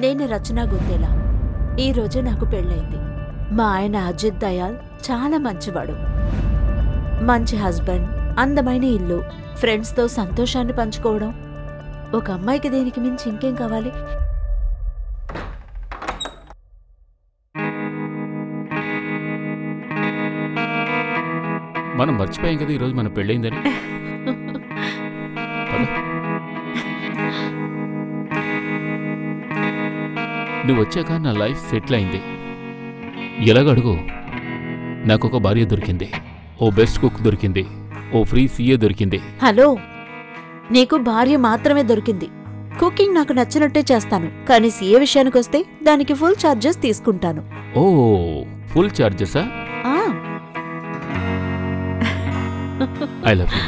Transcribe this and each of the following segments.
నేను రచనా గుందేలా. ఈరోజే నాకు పెళ్ళైంది. మా ఆయన అజిత్ దయాల్ చాలా మంచివాడు. మంచి హస్బెండ్, అందమైన ఇల్లు, ఫ్రెండ్స్తో సంతోషాన్ని పంచుకోవడం. ఒక అమ్మాయికి దేనికి మించి ఇంకేం కావాలి? మనం మర్చిపోయాం కదా ఈరోజు మన పెళ్ళైందని. నువ్వు వచ్చాక నా లైఫ్ సెటిల్ అయింది. ఎలాగడుగు, నాకొక భార్య దొరికింది, ఓ బెస్ట్ కుక్ దొరికింది, ఓ ఫ్రీ సీఏ దొరికింది. హలో, నీకు భార్య మాత్రమే దొరికింది. కుకింగ్ నాకు నచ్చినట్టే చేస్తాను, కానీ సీఏ విషయానికొస్తే దానికి ఫుల్ ఛార్జెస్ తీసుకుంటాను. ఓ, ఫుల్ ఛార్జెసా? I love you.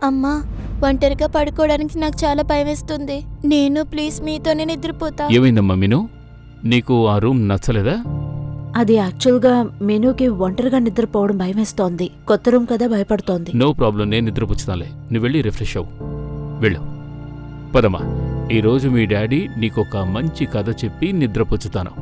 అమ్మా, ఒంటరిగా పడుకోవడానికి నాకు చాలా భయమేస్తుంది. నేను ప్లీజ్ మీతోనే నిద్రపోతా. ఏమైందమ్మా మీను, నీకు ఆ రూమ్ నచ్చలేదా? అది యాక్చువల్గా మెనూకి ఒంటరిగా నిద్రపోవడం భయమేస్తోంది. కొత్త రూమ్ కదా, భయపడుతోంది. నో ప్రాబ్లం, నేను నిద్రపుచ్చుతానులే. నువ్వు వెళ్ళి రిఫ్రెష్ అవ్వు, వెళ్ళు. పదమ్మా, ఈరోజు మీ డాడీ నీకొక మంచి కథ చెప్పి నిద్రపుచ్చుతాను.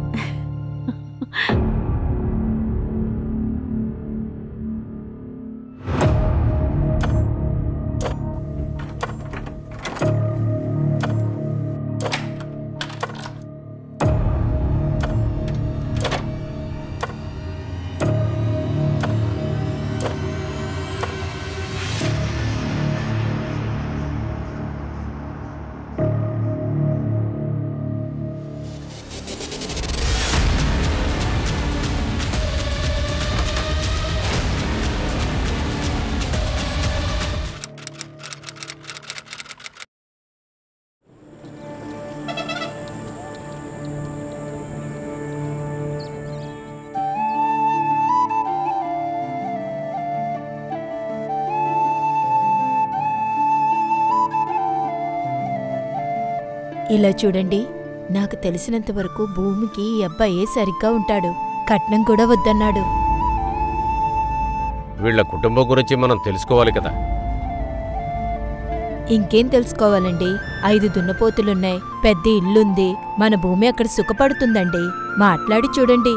ఇలా చూడండి, నాకు తెలిసినంతవరకు భూమికి ఈ అబ్బాయే సరిగ్గా ఉంటాడు. కట్నం కూడా వద్దన్నాడు. వీళ్ల కుటుంబం గురించి మనం తెలుసుకోవాలి కదా. ఇంకేం తెలుసుకోవాలండి? 5 దున్నపోతులున్నాయి, పెద్ద ఇల్లుంది. మన భూమి అక్కడ సుఖపడుతుందండి. మాట్లాడి చూడండి.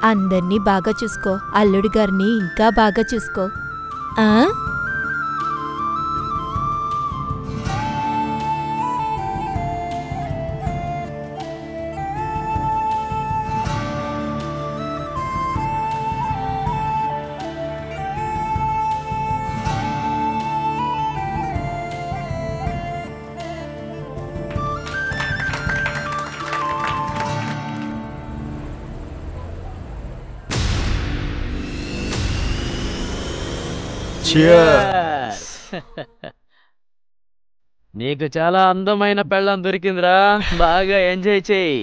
అందర్నీ బాగా చూసుకో, అల్లుడి గారిని ఇంకా బాగా చూసుకో. ఆ నీకు చాలా అందమైన పెళ్ళం దొరికిందిరా, బాగా ఎంజాయ్ చేయి.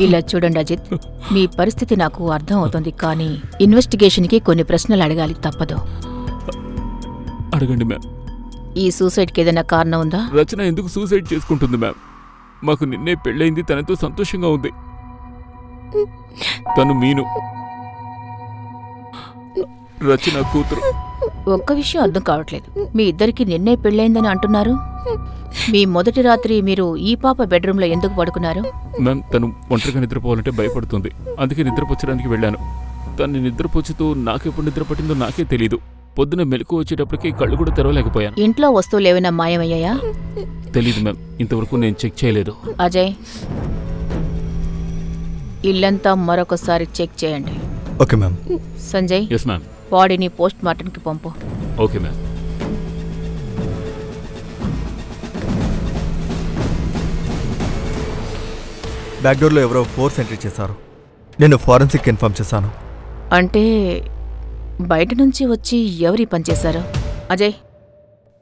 ఇలా చూడండి అజిత్, మీ పరిస్థితి నాకు అర్థం అవుతుంది, కానీ ఇన్వెస్టిగేషన్కి కొన్ని ప్రశ్నలు అడగాలి, తప్పదు. అడగండి మ్యామ్. ఈ సూసైడ్కి ఏదైనా కారణం ఉందా? రచన ఎందుకు సూసైడ్ చేసుకుంటుంది మ్యామ్? మాకు నిన్నే పెళ్ళయింది, తనతో సంతోషంగా ఉంది. తను మీను, రచన కూతురు. ఒక్క విషయం అర్థం కావట్లేదు. మీ ఇద్దరికి నిన్నే పెళ్ళైందని అంటున్నారు. మీ మొదటి రాత్రి మీరు ఈ పాప బెడ్రూమ్లో ఎందుకు పడుకున్నారు? మ్యామ్, తను ఒంటరిగా నిద్రపోవాలంటే భయపడుతుంది, అందుకే నిద్రపుచ్చడానికి వెళ్ళాను. తను నిద్రపుచ్చుతూ నాకెప్పుడు నిద్ర పట్టిందో నాకే తెలీదు. పొద్దున మెలకు వచ్చేటప్పటికి కళ్ళు కూడా తెరవలేకపోయాను. ఇంట్లో వస్తువులు ఏమైనా మాయమయ్యాయా? తెలీదు మ్యామ్, ఇంతవరకు నేను చెక్ చేయలేదు. అజయ్, ఇల్లంతా మరొకసారి చెక్ చేయండి. Okay ma'am. Sanjay, yes ma'am. బాడీని పోస్ట్ మార్టంకి పంపు. Okay ma'am. బ్యాక్ డోర్లో ఎవరో ఫోర్స్ ఎంట్రీ చేశారు. నేను ఫారెన్సిక్ ఇన్ఫార్మ్ చేశాను. అంటే బయట నుంచి వచ్చి ఎవరి పనిచేశారు? అజయ్,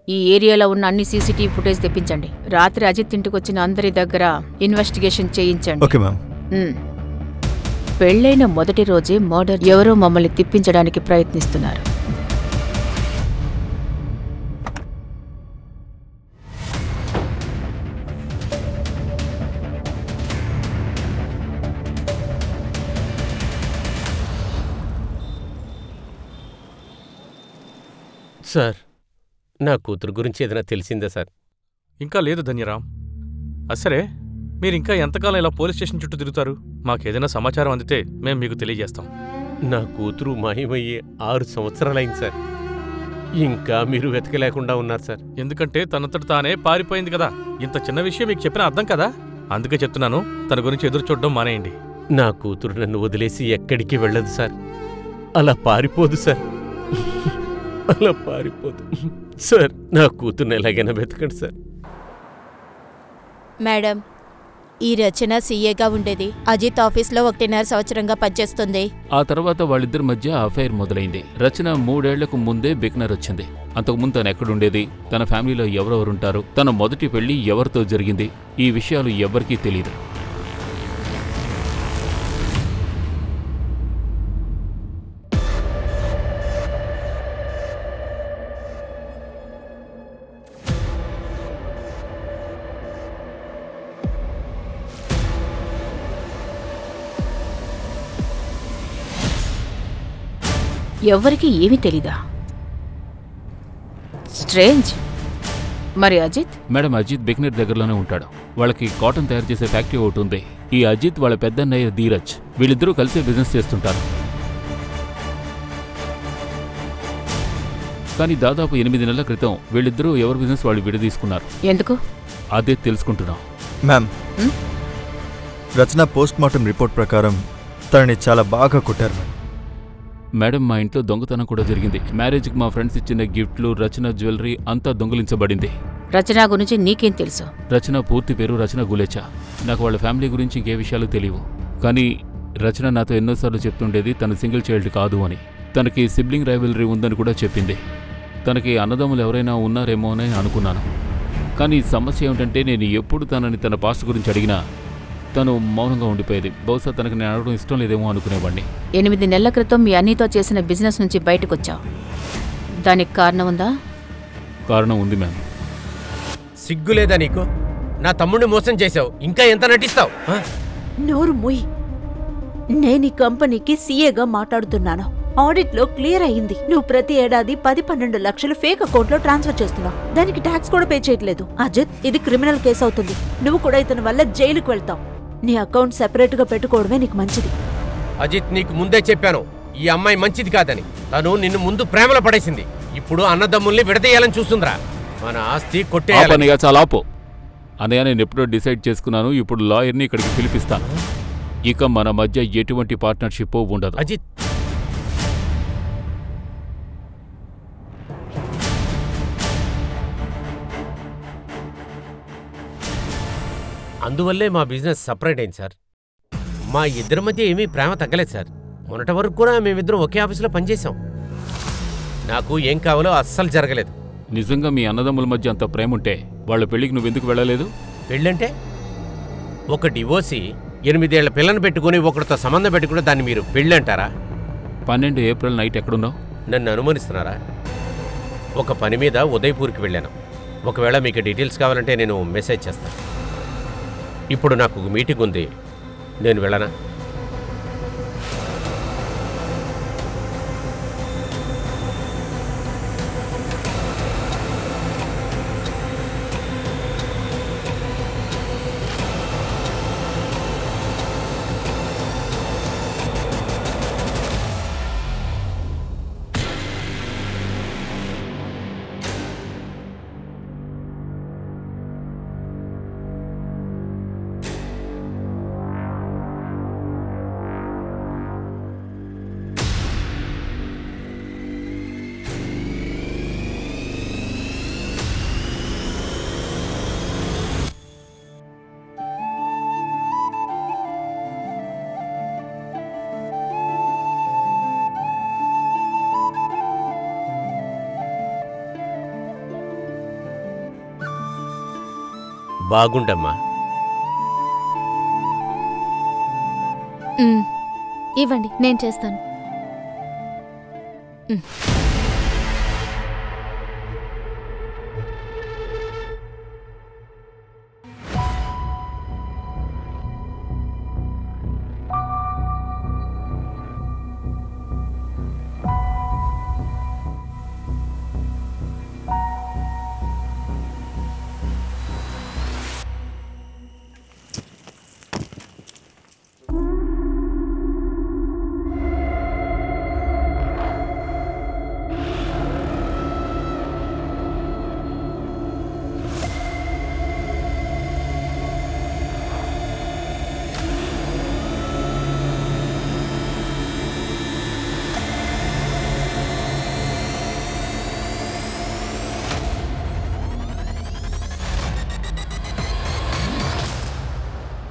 ఈ ఏరియాలో ఉన్న అన్ని సీసీటీవీ ఫుటేజ్ తెప్పించండి. రాత్రి అజిత్ ఇంటికి వచ్చిన అందరి దగ్గర ఇన్వెస్టిగేషన్ చేయించండి. Okay ma'am. పెళ్ళైన మొదటి రోజే మర్డర్. ఎవరో మమ్మల్ని తిప్పించడానికి ప్రయత్నిస్తున్నారు. సార్, నా కూతురు గురించి ఏదైనా తెలిసిందా సార్? ఇంకా లేదు ధన్యరాం. అసరే, మీరింకా ఎంతకాలం ఇలా పోలీస్ స్టేషన్ చుట్టూ తిరుగుతారు? మాకేదైనా సమాచారం అందితే మేము మీకు తెలియజేస్తాం. నా కూతురు మాయమయ్యే 6 సంవత్సరాలైంది సార్. ఇంకా మీరు వెతకలేకుండా ఉన్నారు సార్. ఎందుకంటే తనంతట తానే పారిపోయింది కదా. ఇంత చిన్న విషయం మీకు చెప్పిన అర్థం కదా, అందుకే చెప్తున్నాను, తన గురించి ఎదురు చూడడం మానేయండి. నా కూతురు నన్ను వదిలేసి ఎక్కడికి వెళ్ళదు సార్. అలా పారిపోదు సార్, అలా పారిపోదు సార్. నా కూతుర్ని ఎలాగైనా వెతకండి సార్. మేడం, ఈ రచన సీఏగా ఉండేది. అజిత్ ఆఫీస్లో 1.5 సంవత్సరంగా పనిచేస్తుంది. ఆ తర్వాత వాళ్ళిద్దరి మధ్య అఫైర్ మొదలైంది. రచన 3 ఏళ్లకు ముందే బిక్నర్ వచ్చింది. అంతకుముందు తను ఎక్కడుండేది, తన ఫ్యామిలీలో ఎవరెవరుంటారు, తన మొదటి పెళ్లి ఎవరితో జరిగింది, ఈ విషయాలు ఎవ్వరికీ తెలియదు. ఎవ్వరికీ ఏమీ తెలీదా? స్ట్రేంజ్. మరి అజిత్? మేడం, అజిత్ బిక్నర్ దగ్గరలోనే ఉంటాడు. వాళ్ళకి కాటన్ తయారు చేసే ఫ్యాక్టరీ ఒకటి ఉంది. ఈ అజిత్ వాళ్ళ పెద్దన్నయ్య ధీరజ్, వీళ్ళిద్దరూ కలిసే బిజినెస్ చేస్తుంటారు. కానీ దాదాపు 8 నెలల క్రితం వీళ్ళిద్దరూ ఎవరి బిజినెస్ వాళ్ళు విడదీసుకున్నారు. ఎందుకు? అదే తెలుసుకుంటున్నాం. మ్యామ్, రచన పోస్ట్ మార్టం రిపోర్ట్ ప్రకారం తనని చాలా బాగా కొట్టారు. మేడం, మా ఇంట్లో దొంగతనం కూడా జరిగింది. మ్యారేజ్కి మా ఫ్రెండ్స్ ఇచ్చిన గిఫ్ట్లు, రచన జ్యువెలరీ అంతా దొంగిలించబడింది. రచన గురించి నీకేం తెలుసు? రచన పూర్తి పేరు రచన గులేచా. నాకు వాళ్ళ ఫ్యామిలీ గురించి ఇంకే విషయాలు తెలియవు. కానీ రచన నాతో ఎన్నోసార్లు చెప్తుండేది తను సింగిల్ చైల్డ్ కాదు అని. తనకి సిబ్లింగ్ రైవలరీ ఉందని కూడా చెప్పింది. తనకి అన్నదమ్ములు ఎవరైనా ఉన్నారేమో అని అనుకున్నాను. కానీ సమస్య ఏమిటంటే నేను ఎప్పుడు తనని తన పాస్ట్ గురించి అడిగినా తను మౌనంగా ఉండిపోయేది. బహుశా తనకు నేను అడగడం ఇష్టం లేదేమో అనుకునేవాడిని. 8 నెలల క్రితం మీ అన్నయ్యతో చేసిన బిజినెస్ నుంచి బయటకొచ్చావు. దానికి కారణం ఉందా? కారణం ఉంది మ్యామ్. సిగ్గులేదా నీకు? నా తమ్ముడిని మోసం చేశావు, ఇంకా ఎంత నటిస్తావు? నోరు మూయి. నేను ఈ కంపెనీకి సీఏగా మాట్లాడుతున్నాను. ఆడిట్లో క్లియర్ అయ్యింది. నువ్వు ప్రతి ఏడాది 10-12 లక్షలు ఫేక్ అకౌంట్లో ట్రాన్స్ఫర్ చేస్తున్నావు. దానికి ట్యాక్స్ కూడా పే చేయట్లేదు. అజిత్, ఇది క్రిమినల్ కేసు అవుతుంది. నువ్వు కూడా ఇతని వల్ల జైలుకు వెళ్తావు. నీ అకౌంట్ సెపరేట్ గా పెట్టుకోవడమే నీకు మంచిది. అజిత్, నీకు ముందే చెప్పాను ఈ అమ్మాయి మంచిది కాదని. తను నిన్ను ముందు ప్రేమలో పడేసింది. ఇప్పుడు అన్నదమ్ముల్ని విడదీయాలని చూస్తుందిరా. మన ఆస్తి కొట్టేయాలని. చాలా ఆపు అన్నయ్య. నేను ఎప్పుడో డిసైడ్ చేసుకున్నాను. ఇప్పుడు లాయర్ని ఇక్కడికి పిలిపిస్తాను. ఇక మన మధ్య ఎటువంటి పార్ట్నర్షిప్ ఉండదు. అజిత్, అందువల్లే మా బిజినెస్ సపరేట్ అయింది సార్. మా ఇద్దరి మధ్య ఏమీ ప్రేమ తగ్గలేదు సార్. మొన్నటి వరకు కూడా మేమిద్దరం ఒకే ఆఫీసులో పనిచేసాం. నాకు ఏం కావాలో అస్సలు జరగలేదు. నిజంగా మీ అన్నదమ్ముల మధ్య అంత ప్రేమ ఉంటే వాళ్ళ పెళ్లికి నువ్వెందుకు వెళ్ళలేదు? పెళ్ళంటే ఒక డివోర్సీ 8 ఏళ్ల పిల్లని పెట్టుకుని ఒకరితో సంబంధం పెట్టుకుని దాన్ని మీరు పెళ్ళి అంటారా? 12 ఏప్రిల్ నైట్ ఎక్కడున్నావు? నన్ను అనుమానిస్తున్నారా? ఒక పని మీద ఉదయపూర్కి వెళ్ళాను. ఒకవేళ మీకు డీటెయిల్స్ కావాలంటే నేను మెసేజ్ చేస్తాను. ఇప్పుడు నాకు మీటింగ్ ఉంది, నేను వెళ్ళనా? బాగుండమ్మా. ఇవ్వండి, నేను చేస్తాను.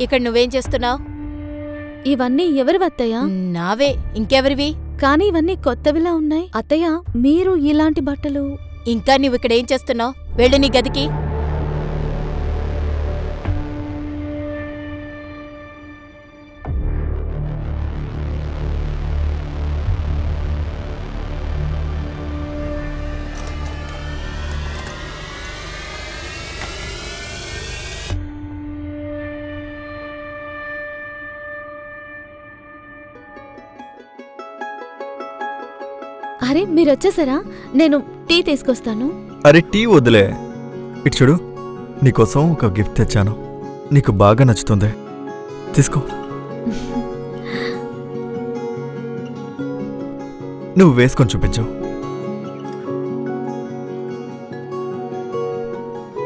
ఇక్కడ నువ్వేం చేస్తున్నావు? ఇవన్నీ ఎవరి అత్తయ్య? నావే, ఇంకెవరివి? కానీ ఇవన్నీ కొత్తవిలా ఉన్నాయి. అత్తయ్య, మీరు ఇలాంటి బట్టలు. ఇంకా నువ్వు ఇక్కడేం చేస్తున్నావు? వెళ్ళు నీ గదికి. అరే, మీరొచ్చేసారా? నేను టీ తీసుకొస్తాను. అరే టీ వదిలే, ఇటు చూడు, నీకోసం ఒక గిఫ్ట్ తెచ్చాను. నీకు బాగా నచ్చుతుంది, తీసుకో. నువ్వు వేసుకొని చూపించు.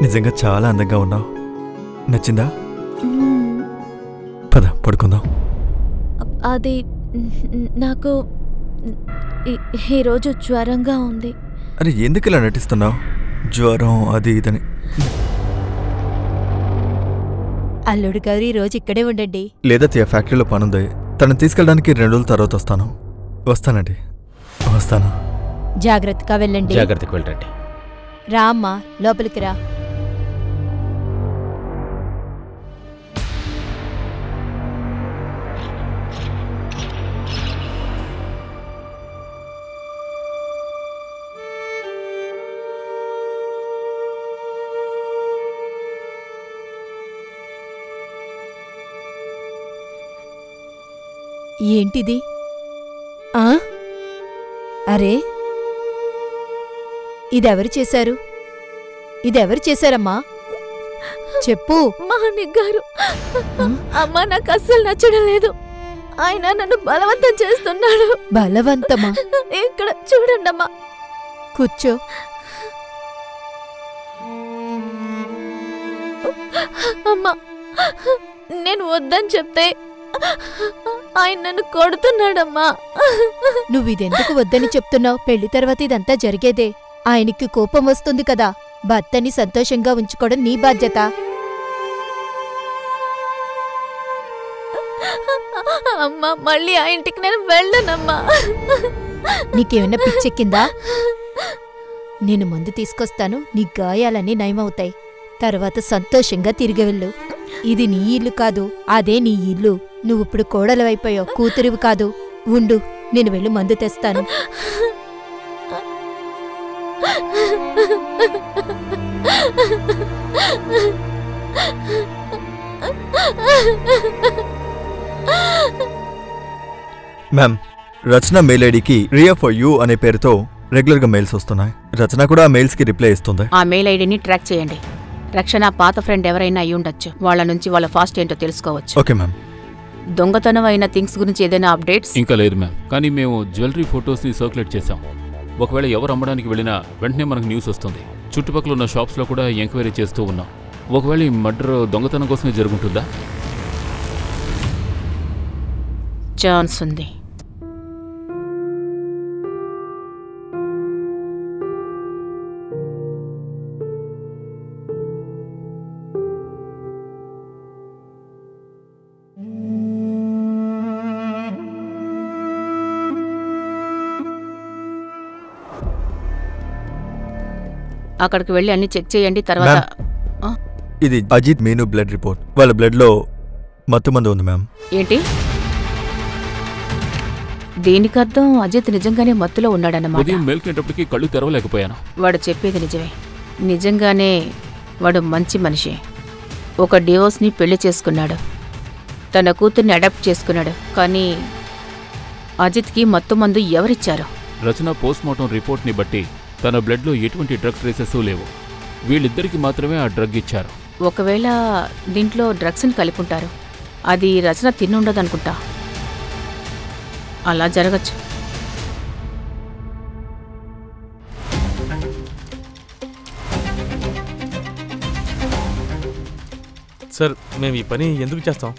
నిజంగా చాలా అందంగా ఉన్నావు. నచ్చిందా? పద పడుకుందాం. అది నాకు ఈరోజు జ్వరంగా ఉంది. అరే ఎందుకు ఇలా నటిస్తున్నావు? జ్వరం అది ఇదని. అల్లుడు గారు ఈ రోజు ఇక్కడే ఉండండి. లేదా ఫ్యాక్టరీలో పనుంది, తనని తీసుకెళ్ళడానికి 2 రోజుల తర్వాత వస్తాను. వస్తానండి, వస్తాను. జాగ్రత్తగా వెళ్ళండి. జాగ్రత్తగా వెళ్ళండి. రా అమ్మా, లోపలికి రా. ఏంటిది? అరే, ఇదెవరు చేశారు? ఇదెవరు చేశారమ్మా? చెప్పు. మానిగారు. అమ్మా, నాకు అస్సలు నచ్చడం లేదు. ఆయన నన్ను బలవంతం చేస్తున్నాడు. బలవంతమా? ఇక్కడ చూడండమ్మా. కూర్చో. అమ్మా, నేను వద్దని చెప్తే ఆయన నన్ను కొడుతున్నాడమ్మా. నువ్విదెందుకు వద్దని చెప్తున్నావు? పెళ్లి తర్వాత ఇదంతా జరిగేదే. ఆయనకి కోపం వస్తుంది కదా. భర్తని సంతోషంగా ఉంచుకోవడం నీ బాధ్యత. అమ్మా, మళ్ళీ ఆ ఇంటికి నేను వెళ్ళనమ్మా. నీకేమైనా పిచ్చెక్కిందా? నేను మందు తీసుకొస్తాను, నీ గాయాలన్నీ నయమవుతాయి. తర్వాత సంతోషంగా తిరిగి వెళ్ళు. ఇది నీ ఇల్లు కాదు, అదే నీ ఇల్లు. నువ్విప్పుడు కోడలవైపోయావు, కూతురివి కాదు. ఉండు, నేను వెళ్ళి మందు తెస్తాను. మ్యామ్, రచన మెయిల్ ఐడికి రియా ఫర్ యూ అనే పేరుతో రెగ్యులర్గా మెయిల్స్ వస్తున్నాయి. రచన కూడా ఆ మెయిల్స్కి రిప్లై ఇస్తుంది. ఆ మెయిల్ ఐడిని ట్రాక్ చేయండి. రక్షణ పాత ఫ్రెండ్ ఎవరైనా అయి ఉండొచ్చు. వాళ్ళ నుంచి వాళ్ళ ఫాస్ట్ ఏంటో తెలుసుకోవచ్చు. Okay ma'am. దొంగతనం అయిన థింగ్స్ గురించి ఏదైనా అప్డేట్స్? ఇంకా లేదు మ్యామ్, కానీ మేము జ్యువెలరీ ఫొటోస్ని సర్క్యులేట్ చేశాం. ఒకవేళ ఎవరు అమ్మడానికి వెళ్ళినా వెంటనే మనకు న్యూస్ వస్తుంది. చుట్టుపక్కల ఉన్న షాప్స్లో కూడా ఎంక్వైరీ చేస్తూ ఉన్నాం. ఒకవేళ ఈ మర్డర్ దొంగతనం కోసమే జరుగుతుందా? ఛాన్స్ ఉంది. అక్కడికి వెళ్ళి అన్ని చెక్ చేయండి. తర్వాత ఇది అజిత్ మీను బ్లడ్ రిపోర్ట్. వాళ్ళ బ్లడ్లో మత్తు మందు ఉంది మ్యామ్. ఏంటి? దీనికి అర్థం అజిత్ నిజంగానే మత్తులో ఉన్నాడన్నమాట. ఉదయం మేల్కొనేటప్పటికి కళ్ళు తెరవలేకపోయాను. వాడు చెప్పేది నిజమే. నిజంగానే వాడు మంచి మనిషి. ఒక డివోర్స్ని పెళ్లి చేసుకున్నాడు. తన కూతుర్ని అడాప్ట్ చేసుకున్నాడు. కానీ అజిత్కి మత్తు మందు ఎవరిచ్చారు? రచన పోస్ట్మార్టం రిపోర్ట్ని బట్టి తన బ్లడ్లో ఎటువంటి డ్రగ్ ట్రేసెస్ లేవు. వీళ్ళిద్దరికి మాత్రమే ఆ డ్రగ్ ఇచ్చారు. ఒకవేళ దీంట్లో డ్రగ్స్ని కలిపుంటారు. అది రచన తిన్నుండదనుకుంటా. అలా జరగచ్చు. సార్, మేము ఈ పని ఎందుకు చేస్తాం?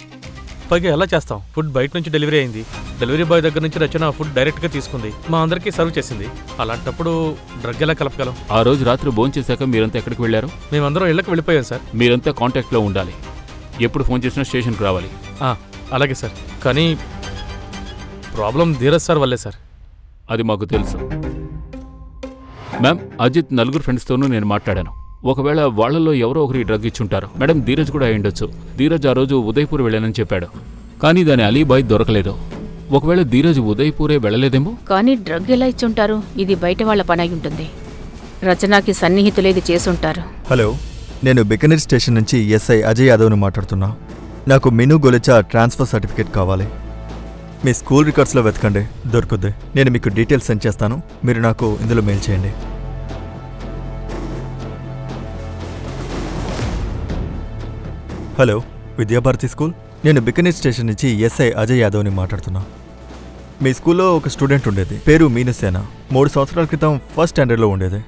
పైగా ఎలా చేస్తాం? ఫుడ్ బయట నుంచి డెలివరీ అయింది. డెలివరీ బాయ్ దగ్గర నుంచి రచన ఫుడ్ డైరెక్ట్గా తీసుకుంది, మా అందరికీ సర్వ్ చేసింది. అలాంటప్పుడు డ్రగ్ ఎలా కలపగలం? ఆ రోజు రాత్రి భోంచేశాక మీరంతా ఎక్కడికి వెళ్ళారు? మేమందరం ఇళ్లకు వెళ్ళిపోయాం సార్. మీరంతా కాంటాక్ట్లో ఉండాలి. ఎప్పుడు ఫోన్ చేసినా స్టేషన్కి రావాలి. అలాగే సార్. కానీ ప్రాబ్లం ధీరజ్ సార్ వల్లే సార్. అది మాకు తెలుసు మ్యామ్. అజిత్ నలుగురు ఫ్రెండ్స్తోనూ నేను మాట్లాడాను. ఒకవేళ వాళ్లలో ఎవరో ఒకరి డ్రగ్ ఇచ్చుంటారు. మేడం, ధీరజ్ కూడా అయ్యుండొచ్చు. ధీరజ్ ఆ రోజు ఉదయ్పూర్ వెళ్ళానని చెప్పాడు, కానీ దాని అలీబాయ్ దొరకలేదు. ఒకవేళ ధీరజ్ ఉదయ్పూరే వెళ్ళలేదేమో. కానీ డ్రగ్ ఎలా ఇచ్చుంటారు? ఇది బయట వాళ్ళ పని అయి ఉంటుంది. రచనకి సన్నిహితులేది చేసుంటారు. హలో, నేను బికనీర్ స్టేషన్ నుంచి ఎస్ఐ అజయ్ యాదవ్ని మాట్లాడుతున్నా. నాకు మిను గొలిచా ట్రాన్స్ఫర్ సర్టిఫికేట్ కావాలి. మీ స్కూల్ రికార్డ్స్లో వెతకండి, దొరుకుద్ది. నేను మీకు డీటెయిల్స్ సెండ్ చేస్తాను, మీరు నాకు ఇందులో మెయిల్ చేయండి. Hello, Vidya Bharati school. నేను బికనీర్ స్టేషన్ నుంచి ఎస్ఐ అజయ్ యాదవ్ని మాట్లాడుతున్నా. మీ స్కూల్లో ఒక స్టూడెంట్ ఉండేది, పేరు మీనుసేన. 3 సంవత్సరాల క్రితం ఫస్ట్ స్టాండర్డ్లో ఉండేది.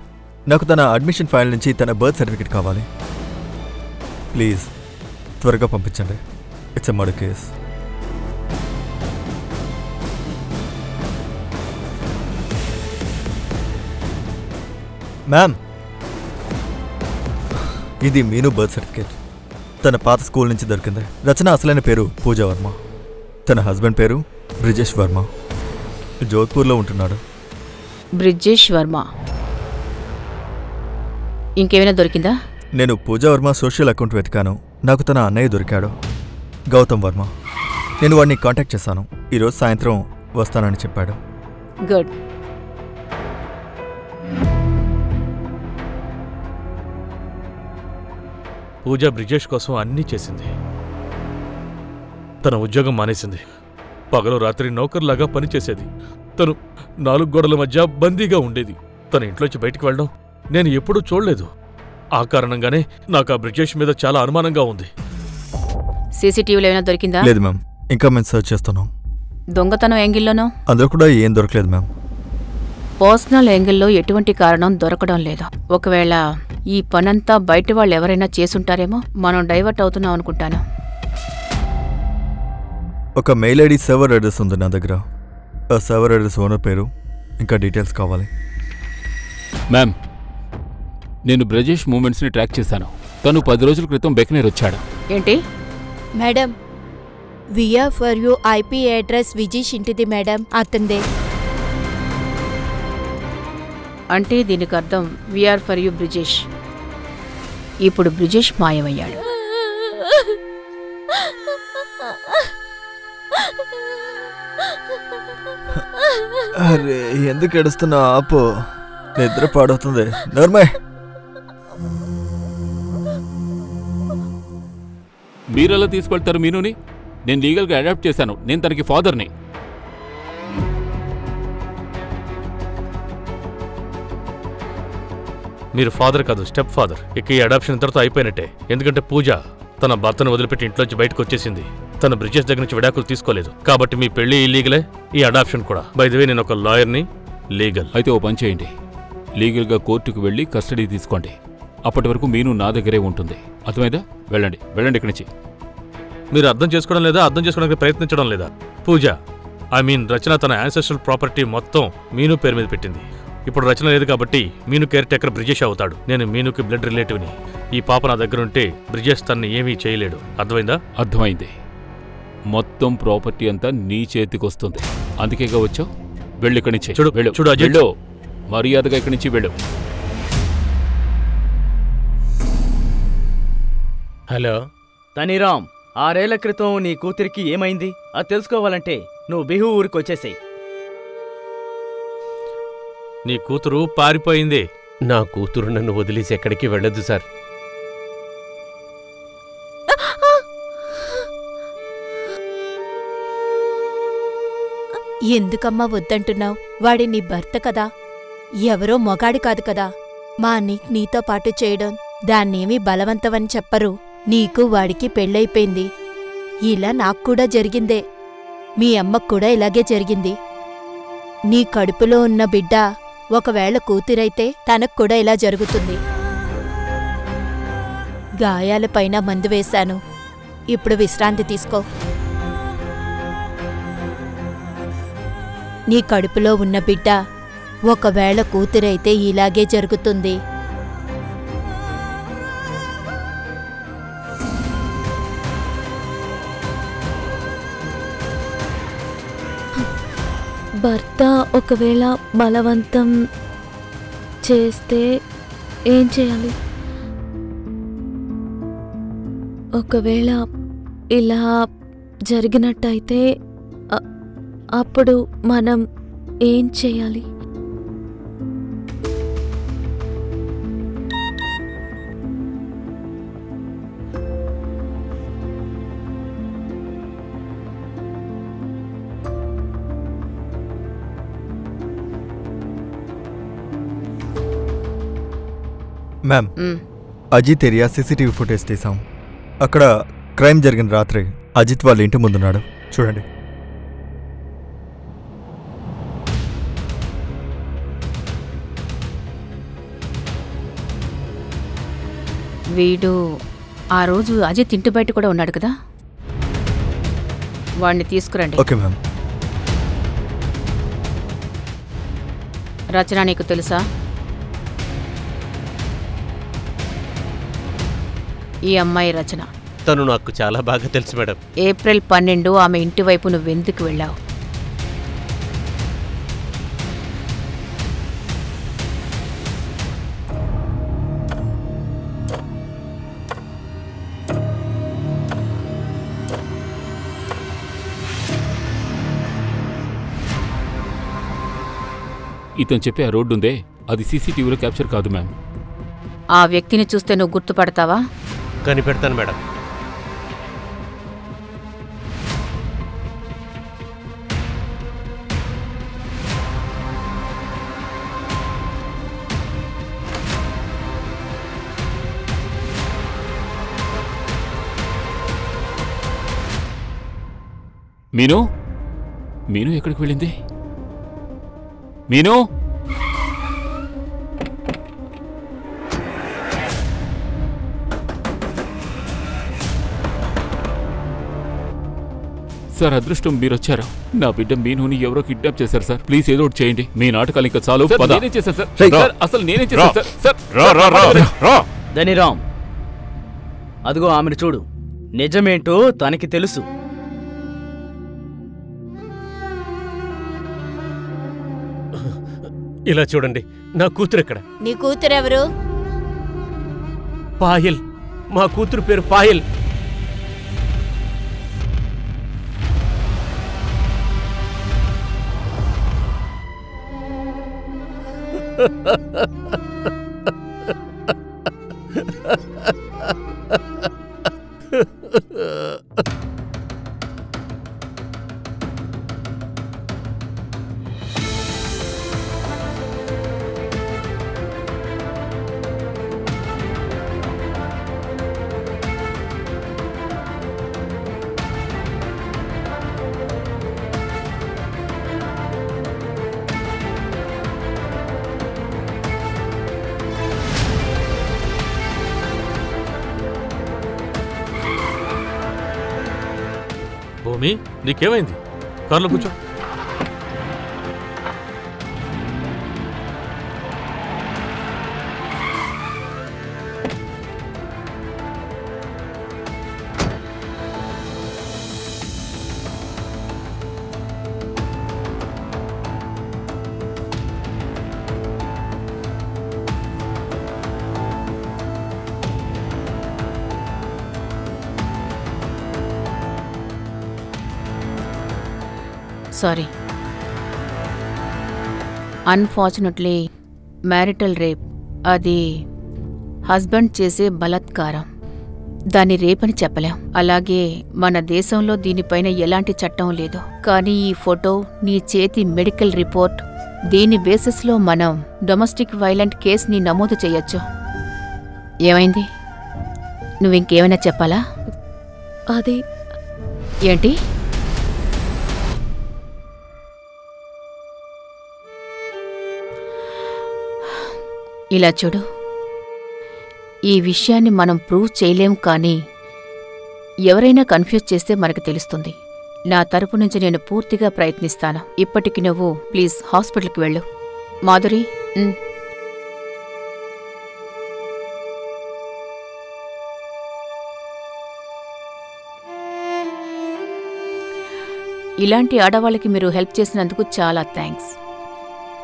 నాకు తన అడ్మిషన్ ఫైల్ నుంచి తన బర్త్ సర్టిఫికేట్ కావాలి. ప్లీజ్ త్వరగా పంపించండి. It's a murder case. Ma'am, ఇది మీను బర్త్ సర్టిఫికేట్. తన పాత స్కూల్ నుంచి దొరికింది. రచన అసలైన పేరు పూజా వర్మ. తన హస్బెండ్ పేరు బ్రిజేష్ వర్మ. జోధ్పూర్లో ఉంటున్నాడు. బ్రిజేష్ వర్మ. ఇంకేమైనా దొరికిందా? నేను పూజా వర్మ సోషల్ అకౌంట్ వెతికాను. నాకు తన అన్నయ్య దొరికాడు, గౌతమ్ వర్మ. నేను వాడిని కాంటాక్ట్ చేశాను. ఈరోజు సాయంత్రం వస్తానని చెప్పాడు. గుడ్. పూజ బ్రిజేష్ కోసం అన్నీ చేసింది. తన ఉద్యోగం మానేసింది. పగలు రాత్రి నౌకర్లాగా పనిచేసేది. తను 4 గోడల మధ్య బందీగా ఉండేది. తన ఇంట్లోంచి బయటికి వెళ్ళడం నేను ఎప్పుడూ చూడలేదు. ఆ కారణంగానే నాకు ఆ బ్రిజేష్ మీద చాలా అనుమానంగా ఉంది. సీసీటీవీలో ఏమైనా దొరికిందా? లేదు మ్యామ్, ఇంకా మేము సర్చ్ చేస్తున్నాం. దొంగతనం యాంగిల్లోనో? అందులో కూడా ఏం దొరకలేదు మ్యామ్. పర్సనల్ యాంగిల్లో ఎటువంటి కారణం దొరకడం లేదు. ఒకవేళ ఈ పనంతా బయట వాళ్ళు ఎవరైనా చేసుంటారేమో. మనం డైవర్ట్ అవుతున్నాం అనుకుంటాను. ఒక మెయిల్ ఐడి సర్వర్ అడ్రస్ ఉంది నా దగ్గర. ఆ సర్వర్ అడ్రస్ ఓనర్ పేరు ఇంకా డీటెయిల్స్ కావాలి. మ్యామ్, నేను బ్రజేష్ మూమెంట్స్ని ట్రాక్ చేశాను. తను 10 రోజుల క్రితం బెకనేర్ వచ్చాడు. ఏంటి మేడం? వియా ఫర్ యూ ఐపీ అడ్రస్ విజీష్ ఇంటిది మేడం, అతందే. అంటే దీనికి అర్థం వీఆర్ ఫర్ యూ బ్రిజేష్. ఇప్పుడు బ్రిజేష్ మాయమయ్యాడు. అరే ఎందుకు ఏడుస్తున్నావు? ఆపు, నిద్ర పాడవుతుంది. నోర్మయ్. మీరెలా తీసుకెళ్తారు మీనుని? నేను లీగల్గా అడాప్ట్ చేశాను. నేను తనకి ఫాదర్ని. మీరు ఫాదర్ కాదు, స్టెప్ ఫాదర్. ఇక ఈ అడాప్షన్ ఇంతటితో అయిపోయినట్టే. ఎందుకంటే పూజ తన భర్తను వదిలిపెట్టి ఇంట్లోంచి బయటకు వచ్చేసింది. తన బ్రిజెస్ దగ్గర నుంచి విడాకులు తీసుకోలేదు. కాబట్టి మీ పెళ్లి ఇల్లీగలే, ఈ అడాప్షన్ కూడా. బై ది వే, నేను ఒక లాయర్ని, లీగల్. అయితే ఓ పని చేయండి, లీగల్గా కోర్టుకు వెళ్ళి కస్టడీ తీసుకోండి. అప్పటి వరకు మీను నా దగ్గరే ఉంటుంది. అర్థమైందా? వెళ్ళండి, వెళ్ళండి ఇక్కడి నుంచి. మీరు అర్థం చేసుకోవడం లేదా? అర్థం చేసుకోవడానికి ప్రయత్నించడం లేదా? పూజ, ఐ మీన్ రచన తన యాన్సెస్ట్రల్ ప్రాపర్టీ మొత్తం మీను పేరు మీద పెట్టింది. ఇప్పుడు రచన లేదు కాబట్టి మీను కేర్ టేకర్ బ్రిజేష్ అవుతాడు. నేను మీనుకి బ్లడ్ రిలేటివ్ని. ఈ పాప నా దగ్గర ఉంటే బ్రిజేష్ తనని ఏమీ చేయలేడు. అర్థమైందా? అర్థమైంది. మొత్తం ప్రాపర్టీ అంతా నీ చేతికొస్తుంది. అందుకేగా వచ్చావు. వెళ్ళు ఇక్కడి నుంచి. చూడు, వెళ్ళు, చూడు అజయ్, వెళ్ళు. మర్యాదగా ఇక్కడి నుంచి వెళ్ళు. హలో తనీరామ్, 6 ఏళ్ల క్రితం నీ కూతురికి ఏమైంది? అది తెలుసుకోవాలంటే నువ్వు బిహు ఊరికి వచ్చేసేయ్. నీ కూతురు పారిపోయింది. నా కూతురు నన్ను వదిలేసి ఎక్కడికి వెళ్ళొద్దు సార్. ఎందుకమ్మా వద్దంటున్నావు? వాడి నీ భర్త కదా, ఎవరో మొగాడి కాదు కదా. మా నీతో పాటు చేయడం దాన్నేమీ బలవంతమని చెప్పరు. నీకు వాడికి పెళ్ళైపోయింది. ఇలా నాక్కూడా జరిగిందే. మీ అమ్మకు కూడా ఇలాగే జరిగింది. నీ కడుపులో ఉన్న బిడ్డ ఒకవేళ కూతురైతే తనక్కూడా ఇలా జరుగుతుంది. గాయాలపైన మందు వేశాను. ఇప్పుడు విశ్రాంతి తీసుకో. నీ కడుపులో ఉన్న బిడ్డ ఒకవేళ కూతురైతే ఇలాగే జరుగుతుంది. భర్త ఒకవేళ బలవంతం చేస్తే ఏం చేయాలి? ఒకవేళ ఇలా జరిగినట్టయితే అప్పుడు మనం ఏం చేయాలి? Ma'am, Ajith area CCTV footage తీసాం. అక్కడ క్రైమ్ జరిగిన రాత్రి అజిత్ వాళ్ళ ఇంటి ముందున్నాడు. చూడండి. వీడు ఆ రోజు అజిత్ ఇంటి బయట కూడా ఉన్నాడు కదా, వాడిని తీసుకురండి. Okay ma'am. రచన నీకు తెలుసా? ఈ అమ్మాయి రచన. తను నాకు చాలా బాగా తెలుసు మేడం. ఏప్రిల్ 12 ఆమె ఇంటి వైపు నువ్వెందుకు వెళ్ళావు? ఇతను చెప్పే ఆ రోడ్డు ఉందే, అది సీసీటీవీలో క్యాప్చర్ కాదు మ్యామ్. ఆ వ్యక్తిని చూస్తే నువ్వు గుర్తుపడతావా? కనిపెడతాను మేడం. మీను, మీను ఎక్కడికి వెళ్ళింది? మీను, సార్ అదృష్టం మీరొచ్చారు. నా బిడ్డ మీనుని ఎవరో కిడ్నాప్ చేశారు సార్. ప్లీజ్ ఏదో ఒకటి చేయండి. మీ నాటకాలు ఇంకా చాలు. నేనే చేశాను సార్. అసలు నేనే చేశాను సార్. ధనిరామ్, అదిగో ఆమెను చూడు. నిజమేంటో తనకి తెలుసు. ఇలా చూడండి, నా కూతురు ఎక్కడ? నీ కూతురెవరు? పాయల్. మా కూతురు పేరు పాయల్. భూమి, నీకేమైంది? కార్లో కూర్చో. సారీ. అన్ఫార్చునేట్లీ మ్యారిటల్ రేప్ అది హస్బెండ్ చేసే బలాత్కారం. దాన్ని రేపని చెప్పలేం. అలాగే మన దేశంలో దీనిపైన ఎలాంటి చట్టం లేదు. కానీ ఈ ఫోటో, నీ చేతి మెడికల్ రిపోర్ట్, దీని బేసిస్లో మనం డొమెస్టిక్ వైలెంట్ కేసుని నమోదు చేయొచ్చు. ఏమైంది? నువ్వింకేమైనా చెప్పాలా? అది ఏంటి? ఇలా చూడు, ఈ విషయాన్ని మనం ప్రూవ్ చేయలేం, కానీ ఎవరైనా కన్ఫ్యూజ్ చేస్తే మనకు తెలుస్తుంది. నా తరపు నుంచి నేను పూర్తిగా ప్రయత్నిస్తాను. ఇప్పటికి నువ్వు ప్లీజ్ హాస్పిటల్కి వెళ్ళు. మాధురి, ఇలాంటి ఆడవాళ్ళకి మీరు హెల్ప్ చేసినందుకు చాలా థ్యాంక్స్.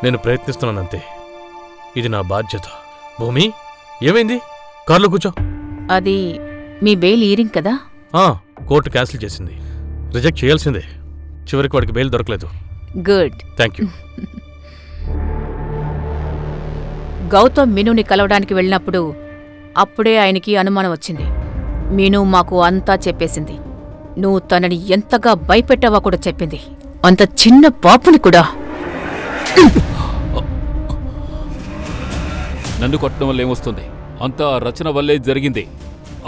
నేను ప్రయత్నిస్తున్నానంతే. ఇది నా బాధ్యత. భూమి, ఏమైంది? కార్లో కూర్చో. అది మీ బెయిల్ ఈరింగ్ కదా? కోర్టు క్యాన్సిల్ చేసింది. రిజెక్ట్ చేయాల్సిందే. చివరికి వాడికి బెయిల్ దొరకలేదు. గుడ్. Thank you. గౌతమ్ మీనుని కలవడానికి వెళ్ళినప్పుడు అప్పుడే ఆయనకి అనుమానం వచ్చింది. మీను మాకు అంతా చెప్పేసింది. నువ్వు తనని ఎంతగా భయపెట్టావో కూడా చెప్పింది. అంత చిన్న పాపుని కూడా. నన్ను కొట్టడం వల్ల ఏమొస్తుంది? అంతా రచన వల్లే జరిగింది.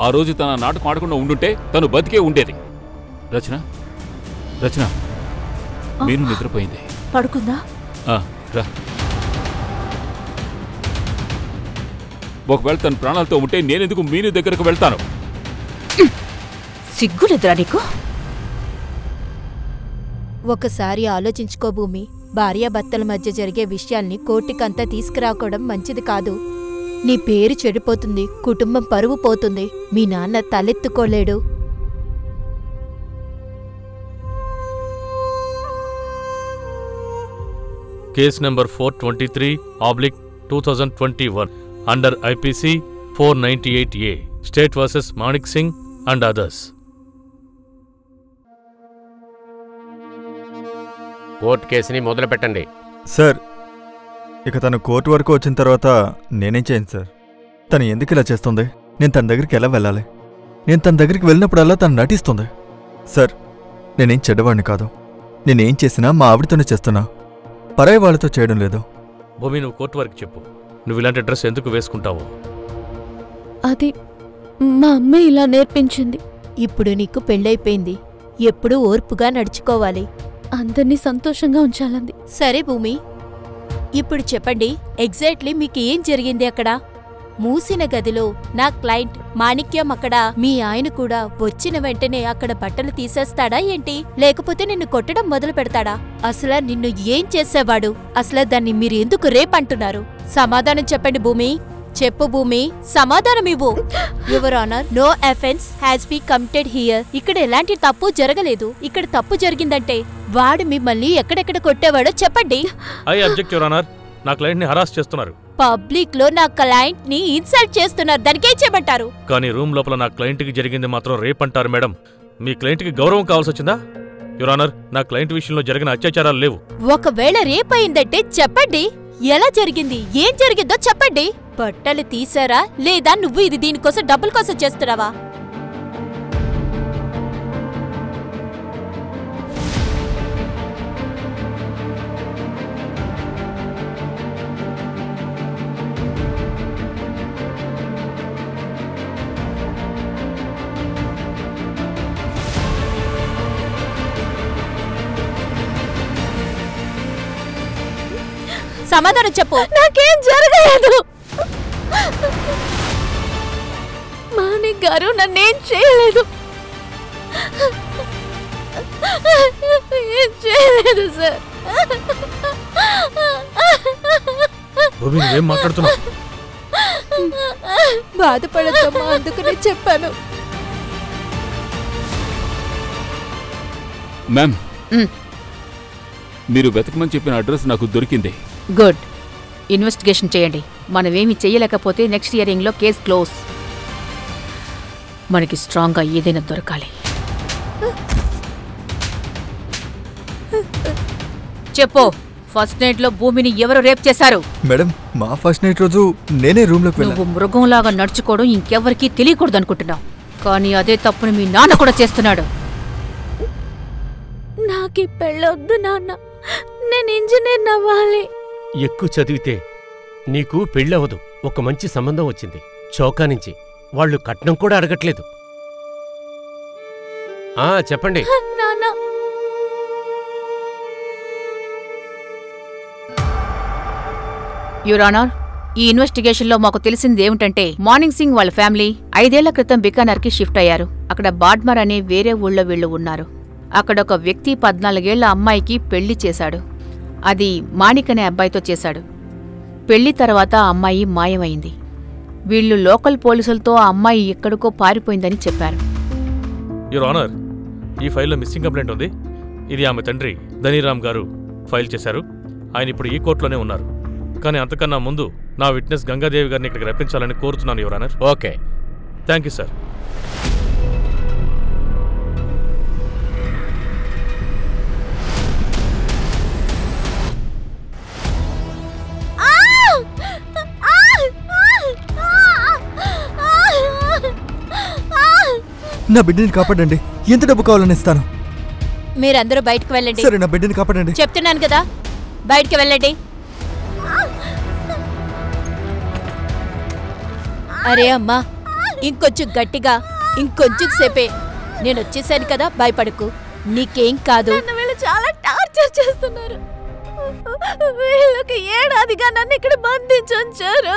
ఆ రోజు తన నాటకం ఆడకుండా ఉండుంటే తను బతికే ఉండేది. రచన, రచన, మీను నిద్రపోయింది. పడుకుందా? రా. ఒకవేళ తన ప్రాణాలతో ఉంటే నేనెందుకు మీను దగ్గరకు వెళ్తాను? సిగ్గులేదురా నీకు? ఒకసారి ఆలోచించుకో భూమి. భార్యాభర్తల మధ్య జరిగే విషయాల్ని కోర్టుకంతా తీసుకురాకోవడం మంచిది కాదు. నీ పేరు చెడిపోతుంది, కుటుంబం పరువు పోతుంది, మీ నాన్న తలెత్తుకోలేడు. Case number 423/2021 under IPC 498A state versus Manik Singh and others. Court కేసుని మొదలు పెట్టండి. సార్, ఇక తను కోర్టు వరకు వచ్చిన తర్వాత నేనేం చేయను సార్. తను ఎందుకు ఇలా చేస్తుంది? నేను తన దగ్గరికి ఎలా వెళ్ళాలి? నేను తన దగ్గరికి వెళ్ళినప్పుడల్లా తను నటిస్తుంది. సార్, నేనేం చెడ్డవాడిని కాదు. నేనేం చేసినా మా ఆవిడతోనే చేస్తున్నా, పరాయి వాళ్ళతో చేయడం లేదు. భూమి, నువ్వు కోర్టు వరకు చెప్పు. నువ్వు ఇలాంటి డ్రెస్ ఎందుకు వేసుకుంటావు? అది మా అమ్మే ఇలా నేర్పించింది. ఇప్పుడు నీకు పెళ్ళైపోయింది. ఎప్పుడూ ఓర్పుగా నడుచుకోవాలి. అందర్నీ సంతోషంగా ఉంచాలంది. సరే భూమి, ఇప్పుడు చెప్పండి, ఎగ్జాక్ట్లీ మీకు ఏం జరిగింది అక్కడ? మూసిన గదిలో నా క్లయింట్ మాణిక్యం అక్కడ మీ ఆయన కూడా వచ్చిన వెంటనే అక్కడ బట్టలు తీసేస్తాడా ఏంటి? లేకపోతే నిన్ను కొట్టడం మొదలు పెడతాడా? అసలు నిన్ను ఏం చేసేవాడు? అసలు దాన్ని మీరు ఎందుకు రేపంటున్నారు? సమాధానం చెప్పండి భూమి. చెప్పు భూమి, సమాధానం ఇవ్వు. Your honour, no offence has be committed here. ఇక్కడ ఎలాంటి తప్పు జరగలేదు. ఇక్కడ తప్పు జరిగిందంటే వాడు మిమ్మల్ని ఎక్కడెక్కడ కొట్టేవాడో చెప్పండి. I object your honour. నా క్లయింట్ ని హరాస్ చేస్తున్నారు. పబ్లిక్ లో నా క్లయింట్ ని ఇన్సల్ట్ చేస్తున్నారు. దానికేం చేయమంటారు? కానీ రూమ్ లోపల నా క్లయింట్ కి జరిగింది మాత్రం రేప్ అంటారు మేడం. మీ క్లయింట్ కి గౌరవం కావాల్సి వచ్చిందా? యువర్ ఆనర్, నా క్లయింట్ విషయంలో జరిగిన అత్యాచారాలు లేవు. ఒకవేళ రేప్ అయిందంటే చెప్పండి. ఎలా జరిగింది? ఏం జరిగిందో చెప్పండి. బట్టలు తీసారా లేదా నువ్వు ఇది దీనికోసం డబ్బుల కోసం చేస్తున్నావా? సమాధానం చెప్పు. నాకేం జరగలేదు. మాణిక్ గారు నన్నేం చేయలేదు. ఏం చేయలేదు సార్. భూమి నువ్వేం మాట్లాడుతున్నావు? బాధపడద్దమ్మా, అందుకనే చెప్పాను. మ్యామ్, మీరు వెతకమని చెప్పిన అడ్రస్ నాకు దొరికింది. గుడ్. ఇన్వెస్టిగేషన్ చేయండి. మనమేమి చెయ్యలేకపోతే నెక్స్ట్ హియరింగ్లో కేస్ క్లోజ్. మనకి స్ట్రాంగ్గా ఏదైనా దొరకాలి. చెప్పు, ఫస్ట్ నైట్లో భూమిని ఎవరు రేప్ చేశారు? మేడం, మా ఫస్ట్ నైట్ రోజు నేనే రూమ్లోకి నువ్వు వెళ్ళాను. మృగంలాగా నడుచుకోవడం ఇంకెవ్వరికీ తెలియకూడదు అనుకుంటున్నావు, కానీ అదే తప్పుని మీ నాన్న కూడా చేస్తున్నాడు. నాకు పెళ్ళొద్దు నాన్న, నేను ఇంజనీర్ అవ్వాలి. ఎక్కువ చదివితే నీకు పెళ్ళవదు. ఒక మంచి సంబంధం వచ్చింది చౌకా నుంచి. వాళ్ళు కట్నం కూడా అడగట్లేదు. చెప్పండి. నాన్న, యువర్ ఆనర్, ఈ ఇన్వెస్టిగేషన్లో మాకు తెలిసింది ఏమిటంటే మార్నింగ్ సింగ్ వాళ్ళ ఫ్యామిలీ 5 ఏళ్ల క్రితం బికానర్కి షిఫ్ట్ అయ్యారు. అక్కడ బాడ్మర్ అనే వేరే ఊళ్ళో వీళ్ళు ఉన్నారు. అక్కడొక వ్యక్తి 14 ఏళ్ల అమ్మాయికి పెళ్లి చేశాడు. అది మాణిక్ అనే అబ్బాయితో చేశాడు. పెళ్లి తర్వాత ఆ అమ్మాయి మాయమైంది. వీళ్ళు లోకల్ పోలీసులతో ఆ అమ్మాయి ఎక్కడికో పారిపోయిందని చెప్పారు. యువర్ ఆనర్, ఈ ఫైల్లో మిస్సింగ్ కంప్లైంట్ ఉంది. ఇది ఆమె తండ్రి ధనీరామ్ గారు ఫైల్ చేశారు. ఆయన ఇప్పుడు ఈ కోర్టులోనే ఉన్నారు. కానీ అంతకన్నా ముందు నా విట్నెస్ గంగాదేవి గారిని ఇక్కడికి రప్పించాలని కోరుతున్నాను your honour. Okay, thank you sir. నా బిడ్డని కాపాడండి. ఎంత డబ్బు కావాలని ఇస్తాను. మీరందరూ బయటకు వెళ్ళండి. సరే, నా బిడ్డని కాపాడండి. చెప్తున్నాను కదా, బయటికి వెళ్ళండి. అరే అమ్మా, ఇంకొంచెం గట్టిగా, ఇంకొంచెం సేపే. నేను వచ్చేసాను కదా, భయపడకు, నీకేం కాదు. వీళ్ళు చాలా టార్చర్ చేస్తున్నారు. వీళ్ళకి ఏడాదిగా నన్ను ఇక్కడ బంధించుంచారు.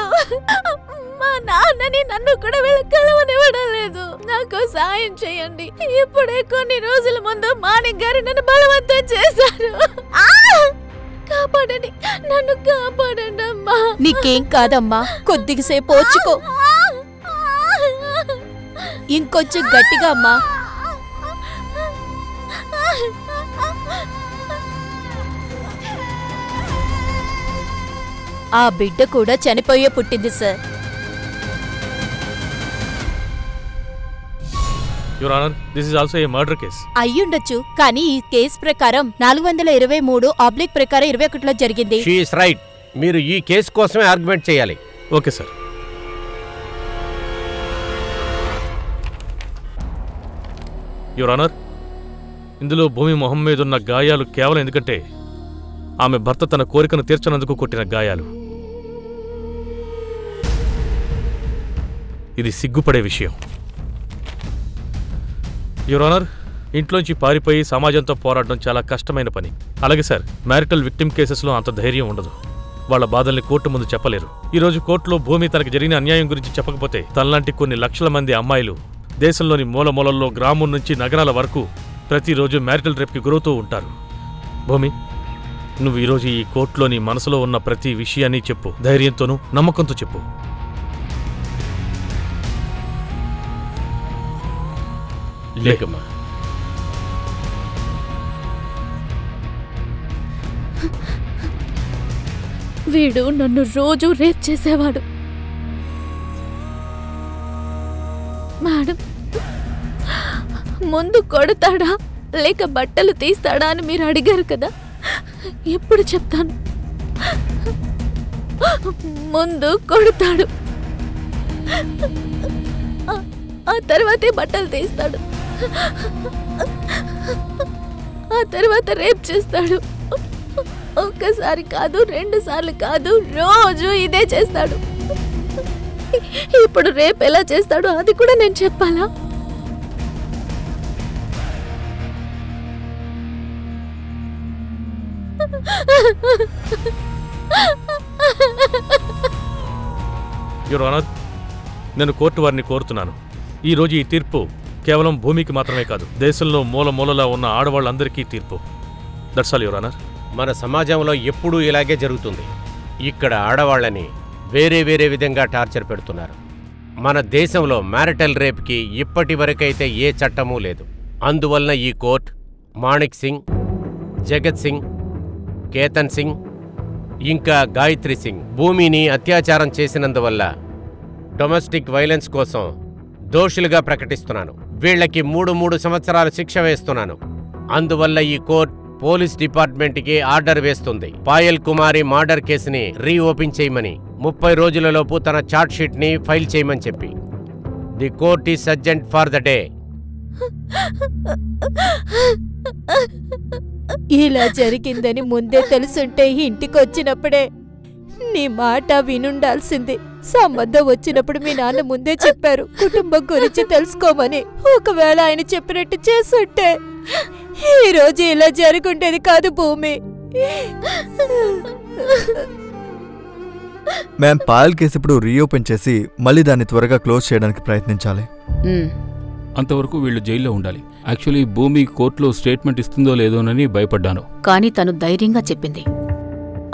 మా నాన్నని నన్ను కూడా వీళ్ళు కలవనివ్వడం లేదు. నాకు సాయం చేయండి. ఇప్పుడే కొన్ని రోజుల ముందు మాణిక్ గారు నన్ను బలవంతం చేశారు. కాపాడండి, నన్ను కాపాడండి అమ్మా. నీకేం కాదమ్మా, కొద్దిగా సేపు ఓర్చుకో. ఇంకొంచెం గట్టిగా అమ్మా. ఆ బిడ్డ కూడా చనిపోయే పుట్టింది sir. Your honour, this is also a murder case. అయ్యుండొచ్చు, కానీ ఈ కేసు ప్రకారం 423 ప్రకారం 21లో జరిగింది. She is right. మీరు ఈ కేసు కోసమే ఆర్గ్యుమెంట్ చేయాలి. Okay sir. యువర్ ఆనర్, ఇందులో భూమి మొహం మీద ఉన్న గాయాలు కేవలం ఎందుకంటే ఆమె భర్త తన కోరికను తీర్చనందుకు కొట్టిన గాయాలు. ఇది సిగ్గుపడే విషయం. యువర్ ఆనర్, ఇంట్లోంచి పారిపోయి సమాజంతో పోరాడడం చాలా కష్టమైన పని. అలాగే సార్, మ్యారిటల్ విక్టిమ్ కేసెస్లో అంత ధైర్యం ఉండదు. వాళ్ల బాధల్ని కోర్టు ముందు చెప్పలేరు. ఈరోజు కోర్టులో భూమి తనకు జరిగిన అన్యాయం గురించి చెప్పకపోతే తనలాంటి కొన్ని లక్షల మంది అమ్మాయిలు దేశంలోని మూలమూలల్లో, గ్రామం నుంచి నగరాల వరకు ప్రతిరోజు మ్యారిటల్ రేప్కి గురవుతూ ఉంటారు. భూమి, నువ్వు ఈరోజు ఈ కోర్టులో నీ మనసులో ఉన్న ప్రతి విషయాన్ని చెప్పు. ధైర్యంతోనూ నమ్మకంతో చెప్పు. లేకమ్మా. వీడు నన్ను రోజు రేప్ చేసేవాడు. మేడం, ముందు కొడతాడా లేక బట్టలు తీస్తాడా అని మీరు అడిగారు కదా, ఎప్పుడు చెప్తాను. ముందు కొడతాడు, ఆ తర్వాతే బట్టలు తీస్తాడు, ఆ తర్వాత రేప్ చేస్తాడు. ఒక్కసారి కాదు, 2 సార్లు కాదు, రోజు ఇదే చేస్తాడు. ఇప్పుడు రేపు ఎలా చేస్తాడో అది కూడా నేను చెప్పాలా? యువర్ ఆనర్, నేను కోర్టు వారిని కోరుతున్నాను, ఈరోజు ఈ తీర్పు కేవలం భూమికి మాత్రమే కాదు, దేశంలో మూల మూలలా ఉన్న ఆడవాళ్ళందరికీ తీర్పు. That's all your honour. మన సమాజంలో ఎప్పుడూ ఇలాగే జరుగుతుంది. ఇక్కడ ఆడవాళ్ళని వేరే వేరే విధంగా టార్చర్ పెడుతున్నారు. మన దేశంలో మ్యారిటల్ రేప్కి ఇప్పటి వరకైతే ఏ చట్టమూ లేదు. అందువలన ఈ కోర్ట్ మాణిక్ సింగ్, జగత్ సింగ్, కేతన్ సింగ్ ఇంకా గాయత్రి సింగ్ భూమిని అత్యాచారం చేసినందువల్ల డొమెస్టిక్ వైలెన్స్ కోసం దోషులుగా ప్రకటిస్తున్నాను. వీళ్లకి 3 సంవత్సరాలు శిక్ష వేస్తున్నాను. అందువల్ల ఈ కోర్ట్ పోలీస్ డిపార్ట్మెంట్కి ఆర్డర్ వేస్తుంది, పాయల్ కుమారి మర్డర్ కేసుని రీఓపెన్ చేయమని, 30 రోజులలోపు తన ఛార్జ్ షీట్ని ఫైల్ చేయమని చెప్పి. The court is urgent for the day. ఇలా జరిగిందని ముందే తెలుసుంటే ఇంటికొచ్చినప్పుడే నీ మాట వినుండాల్సింది. సంబంధం వచ్చినప్పుడు మీ నాన్న ముందే చెప్పారు కుటుంబం గురించి తెలుసుకోమని. ఒకవేళ ఆయన చెప్పినట్టు చేసుంటే ఈ రోజు ఇలా జరుగుండేది కాదు భూమి. మ్యామ్, పాయల్ కేసు ఇప్పుడు రీఓపెన్ చేసి మళ్ళీ దాన్ని త్వరగా క్లోజ్ చేయడానికి ప్రయత్నించాలి. అంతవరకు వీళ్ళు జైల్లో ఉండాలి. యాక్చువల్లీ భూమి కోర్టులో స్టేట్మెంట్ ఇస్తుందో లేదోనని భయపడ్డాను. కానీ తను ధైర్యంగా చెప్పింది.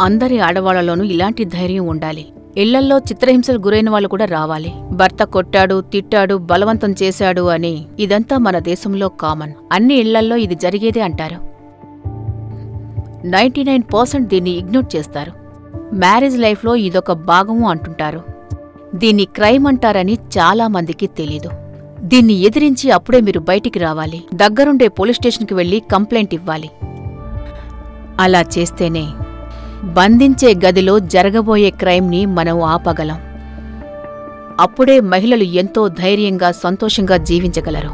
అందరి ఆడవాళ్లలోనూ ఇలాంటి ధైర్యం ఉండాలి. ఇళ్లల్లో చిత్రహింసలు గురైన వాళ్ళు కూడా రావాలి. భర్త కొట్టాడు, తిట్టాడు, బలవంతం చేశాడు అని ఇదంతా మన దేశంలో కామన్. అన్ని ఇళ్లల్లో ఇది జరిగేదే అంటారు. 99% దీన్ని ఇగ్నోర్ చేస్తారు. మ్యారేజ్ లైఫ్లో ఇదొక భాగము అంటుంటారు. దీన్ని క్రైమ్ అంటారని చాలా మందికి తెలీదు. దీన్ని ఎదిరించి అప్పుడే మీరు బయటికి రావాలి. దగ్గరుండే పోలీస్ స్టేషన్కి వెళ్లి కంప్లైంట్ ఇవ్వాలి. అలా చేస్తేనే బంధించే గదిలో జరగబోయే క్రైమ్ని మనం ఆపగలం. అప్పుడే మహిళలు ఎంతో ధైర్యంగా, సంతోషంగా జీవించగలరు.